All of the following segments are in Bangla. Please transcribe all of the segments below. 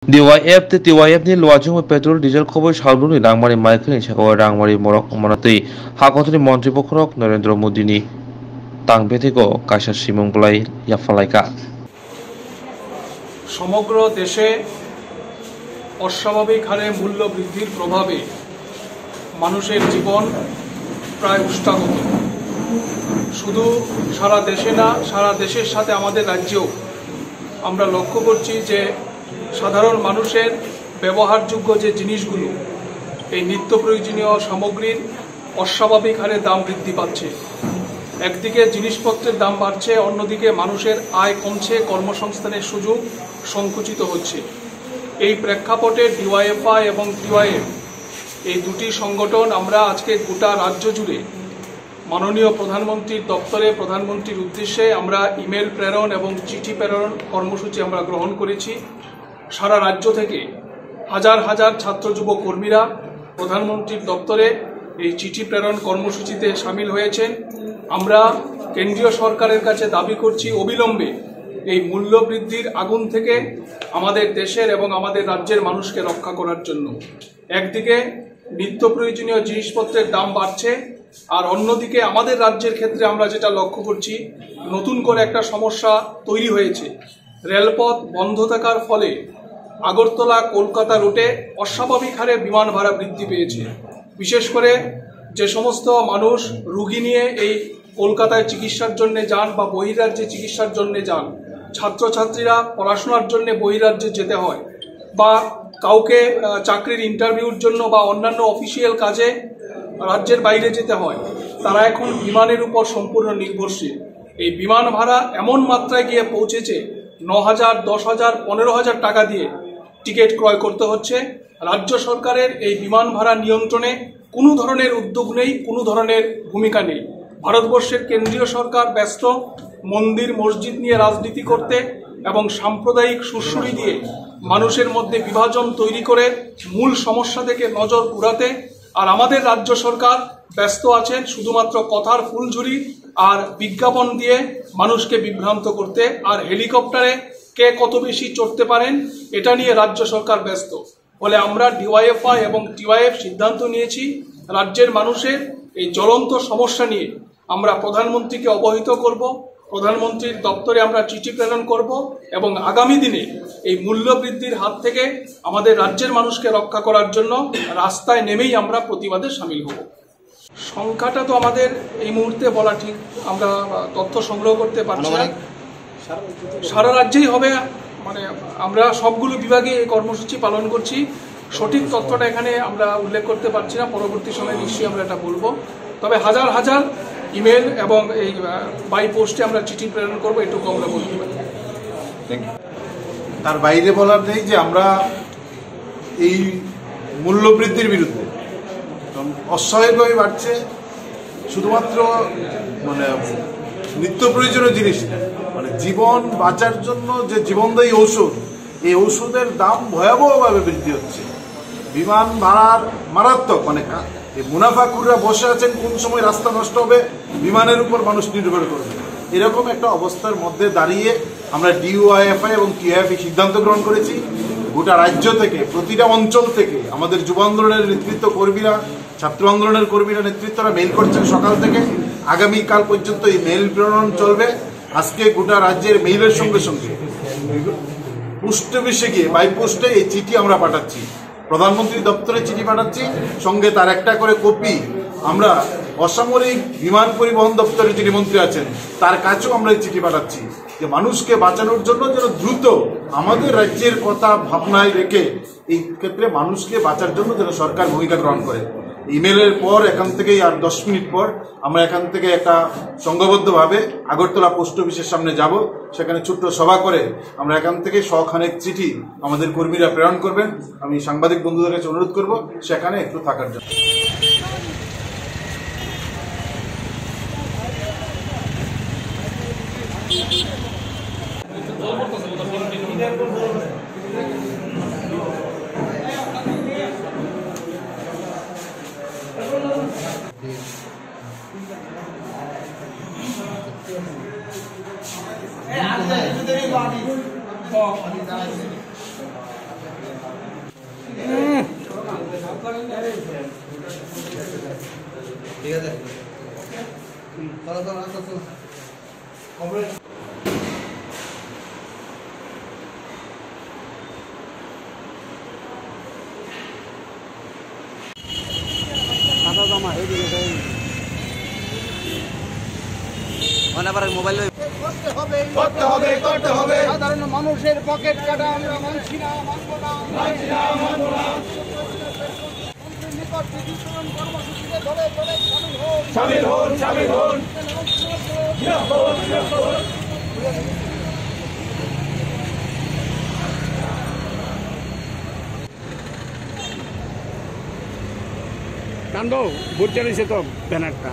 DYF te DYF ni lwajung petrol diesel khobor salbruni rangmari maikni sakao rangmari morok manatui hakotni mantri pokhorok Narendra Modi ni tangbetheko kaisa simungblai yapalaika সমগ্র দেশে অস্বাভাবিক হারে মূল্য বৃদ্ধির প্রভাবে মানুষের জীবন প্রায় উষ্টাগত। শুধু সারা দেশে না, সারা দেশের সাথে আমাদের রাজ্যেও আমরা লক্ষ্য করছি যে সাধারণ মানুষের ব্যবহারযোগ্য যে জিনিসগুলো, এই নিত্য প্রয়োজনীয় সামগ্রীর অস্বাভাবিক হারে দাম বৃদ্ধি পাচ্ছে। একদিকে জিনিসপত্রের দাম বাড়ছে, অন্যদিকে মানুষের আয় কমছে, কর্মসংস্থানের সুযোগ সংকুচিত হচ্ছে। এই প্রেক্ষাপটে ডিওয়াইএফআই এবং টিওয়াইএফ এই দুটি সংগঠন আমরা আজকে গোটা রাজ্য জুড়ে মাননীয় প্রধানমন্ত্রীর দপ্তরে প্রধানমন্ত্রীর উদ্দেশ্যে আমরা ইমেল প্রেরণ এবং চিঠি প্রেরণ কর্মসূচি আমরা গ্রহণ করেছি। সারা রাজ্য থেকে হাজার হাজার ছাত্র যুব কর্মীরা প্রধানমন্ত্রীর দপ্তরে এই চিঠি প্রেরণ কর্মসূচিতে সামিল হয়েছেন। আমরা কেন্দ্রীয় সরকারের কাছে দাবি করছি অবিলম্বে এই মূল্য বৃদ্ধির আগুন থেকে আমাদের দেশের এবং আমাদের রাজ্যের মানুষকে রক্ষা করার জন্য। একদিকে নিত্য প্রয়োজনীয় জিনিসপত্রের দাম বাড়ছে, আর অন্যদিকে আমাদের রাজ্যের ক্ষেত্রে আমরা যেটা লক্ষ্য করছি, নতুন করে একটা সমস্যা তৈরি হয়েছে। রেলপথ বন্ধ থাকার ফলে আগরতলা কলকাতা রুটে অস্বাভাবিক হারে বিমান ভাড়া বৃদ্ধি পেয়েছে। বিশেষ করে যে সমস্ত মানুষ রোগী নিয়ে এই কলকাতায় চিকিৎসার জন্য যান বা বহিরাজ্যে চিকিৎসার জন্য যান, ছাত্রছাত্রীরা পড়াশোনার জন্য বহিরাজ্যে যেতে হয়, বা কাউকে চাকরির ইন্টারভিউর জন্য বা অন্যান্য অফিসিয়াল কাজে রাজ্যের বাইরে যেতে হয়, তারা এখন বিমানের উপর সম্পূর্ণ নির্ভরশীল। এই বিমান ভাড়া এমন মাত্রায় গিয়ে পৌঁছেছে 9,000, 10,000, 15,000 টাকা দিয়ে টিকিট ক্রয় করতে হচ্ছে। রাজ্য সরকারের এই বিমান ভাড়া নিয়ন্ত্রণে কোনো ধরনের উদ্যোগ নেই, কোনো ধরনের ভূমিকা নেই। ভারতবর্ষের কেন্দ্রীয় সরকার ব্যস্ত মন্দির মসজিদ নিয়ে রাজনীতি করতে এবং সাম্প্রদায়িক সুরসুরি দিয়ে মানুষের মধ্যে বিভাজন তৈরি করে মূল সমস্যা থেকে নজর ঘুরাতে, আর আমাদের রাজ্য সরকার ব্যস্ত আছেন শুধুমাত্র কথার ফুলঝুরি আর বিজ্ঞাপন দিয়ে মানুষকে বিভ্রান্ত করতে, আর হেলিকপ্টারে কে কত বেশি চড়তে পারেন এটা নিয়ে রাজ্য সরকার ব্যস্ত। ফলে আমরা ডিওয়াইএফআই এবং টিওয়াইএফ সিদ্ধান্ত নিয়েছি রাজ্যের মানুষের এই জ্বলন্ত সমস্যা নিয়ে আমরা প্রধানমন্ত্রীকে অবহিত করব, প্রধানমন্ত্রীর দপ্তরে আমরা চিঠি প্রেরণ করব এবং আগামী দিনে এই মূল্য বৃদ্ধির হাত থেকে আমাদের রাজ্যের মানুষকে রক্ষা করার জন্য রাস্তায় নেমেই আমরা প্রতিবাদে সামিল হব। সংখ্যাটা তো আমাদের এই মুহূর্তে বলা ঠিক, আমরা তথ্য সংগ্রহ করতে পারছি না। সারা রাজ্যেই হবে, মানে আমরা সবগুলো বিভাগে এই কর্মসূচি পালন করছি। সঠিক তথ্যটা এখানে আমরা উল্লেখ করতে পারছি না, পরবর্তী সময়ে নিশ্চয়ই আমরা এটা বলবো। তবে হাজার হাজার ইমেল এবং এই বাই পোস্টে আমরা চিঠি প্রেরণ করবো, এটুকু আমরা বলতে পারি। তার বাইরে বলার নেই যে আমরা এই মূল্য বৃদ্ধির বিরুদ্ধে, অস্বাভাবিকভাবে বাড়ছে। শুধুমাত্র মানে নিত্য প্রয়োজনীয় জিনিস, মানে জীবন বাঁচার জন্য যে জীবনদায়ী ঔষধ, এই ঔষধের দাম ভয়াবহভাবে বৃদ্ধি হচ্ছে। বিমান ভাড়ার মারাত্মক, মানে মুনাফাখুররা বসে আছেন কোন সময় রাস্তা নষ্ট হবে বিমানের উপর মানুষ নির্ভর করবে। এরকম একটা অবস্থার মধ্যে দাঁড়িয়ে আমরা ডিওয়াইএফআই এবং টিওয়াইএফ সিদ্ধান্ত গ্রহণ করেছি গোটা রাজ্য থেকে, প্রতিটা অঞ্চল থেকে আমাদের যুব আন্দোলনের নেতৃত্ব কর্মীরা, ছাত্র আন্দোলনের কর্মীরা নেতৃত্বরা মেইল করছেন সকাল থেকে। আগামীকাল পর্যন্ত এই মেইল প্রেরণ চলবে। আজকে গোটা রাজ্যের মেইলের সঙ্গে সঙ্গে পোস্ট অফিসে গিয়ে বাই পোস্টে এই চিঠি আমরা পাঠাচ্ছি, প্রধানমন্ত্রী দপ্তরে চিঠি পাঠাচ্ছি, সঙ্গে তার একটা করে কপি আমরা অসামরিক বিমান পরিবহন দপ্তরের যিনি মন্ত্রী আছেন তার কাছেও আমরা এই চিঠি পাঠাচ্ছি যে মানুষকে বাঁচানোর জন্য যেন দ্রুত আমাদের রাজ্যের কথা ভাবনায় রেখে এই ক্ষেত্রে মানুষকে বাঁচার জন্য যেন সরকার ভূমিকা গ্রহণ করে। ইমেলের পর এখান থেকেই আর 10 মিনিট পর আমরা এখান থেকে একটা সংঘবদ্ধভাবে আগরতলা পোস্ট অফিসের সামনে যাব, সেখানে ছোট্ট সভা করে আমরা এখান থেকে শখানেক চিঠি আমাদের কর্মীরা প্রেরণ করবেন। আমি সাংবাদিক বন্ধুদের কাছে অনুরোধ করব সেখানে একটু থাকার জন্য। ঠিক আছে চলো চলো আসো চলো খাতা জমা এইদিকে অনেকবার মোবাইল করতে হবে সাধারণ মানুষের পকেট কাটা আমরা মানছি না মানব না নিকট বিদ্যুৎকরণ কর্মসূচিতে ধরে ধরে শামিল হন কান্দ বুঝতে রয়েছে তো ব্যানারটা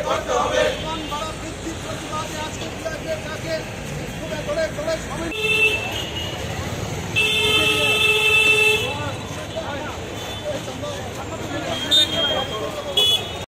করতে হবে বৃদ্ধির প্রতিবাদে আজকে স্কুলে ধরে